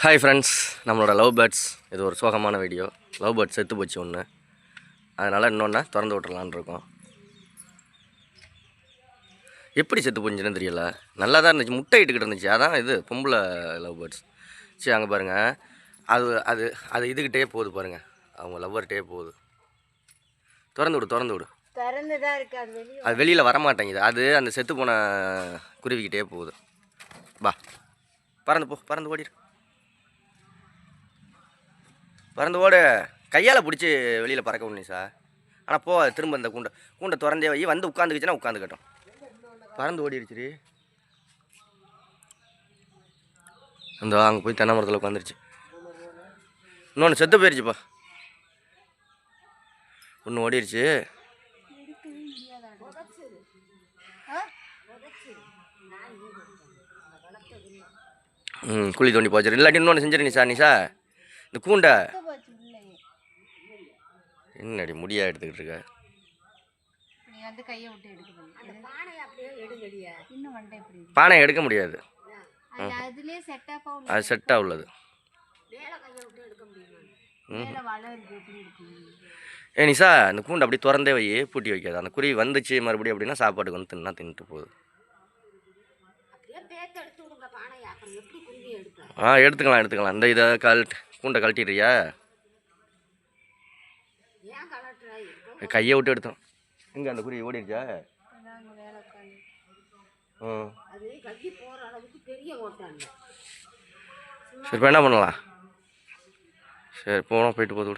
Hi friends, நம்மளோட love birds இது ஒரு சோகமான வீடியோ. லவ் பேர்ட்ஸ் செத்து போச்சு ஒன்று, அதனால் இன்னொன்று திறந்து விட்டுறலான் இருக்கோம். எப்படி செத்து போச்சுன்னு தெரியல. நல்லா தான் இருந்துச்சு, முட்டை இட்டுக்கிட்டு இருந்துச்சு. அதான் இது பொம்பளை லவ் பேர்ட்ஸ். சரி, அங்கே பாருங்கள், அது அது அது இதுக்கிட்டே போகுது பாருங்கள், அவங்க லவ்வர்கிட்டே போகுது. திறந்து விடு. அது வெளியில் வரமாட்டேங்குது. அது அந்த செத்து போன குருவிக்கிட்டே போகுது. பா, பறந்து ஓடிடு. பறந்து ஓடு. கையால் பிடிச்சி வெளியில் பறக்க முடியும் சார். ஆனால் போ, திரும்ப இந்த கூண்டை திறந்தே வை. வந்து உட்காந்துக்கிச்சுன்னா உட்காந்துக்கட்டும். பறந்து ஓடிடுச்சு. அந்த அங்கே போய் தென்னை மரத்தில் உட்காந்துருச்சு. இன்னொன்று செத்து போயிடுச்சுப்பா. ஒன்று ஓடிடுச்சு. குழி தோண்டி போச்சு. இல்லாட்டி இன்னொன்று செஞ்சிரு நிஷா. இந்த கூண்டை என்னடி முடியா எடுத்துக்கிட்டு இருக்க? பானை எடுக்க முடியாது, அது செட்டாக உள்ளது. நிஷா, இந்த கூண்டை அப்படி திறந்தே வை, பூட்டி வைக்காது. அந்த குருவி வந்துச்சு மறுபடியும் அப்படின்னா சாப்பாட்டுக்கு வந்து தின்னுட்டு போகுது. எடுத்துக்கலாம். இந்த இதை கூண்டை கழட்டிடுறியா? கையை விட்டு எடுத்தோம். எங்கே அந்த குருவி ஓடிடுச்சா? சரி, இப்போ என்ன பண்ணலாம்? சரி, போயிட்டு போகுது.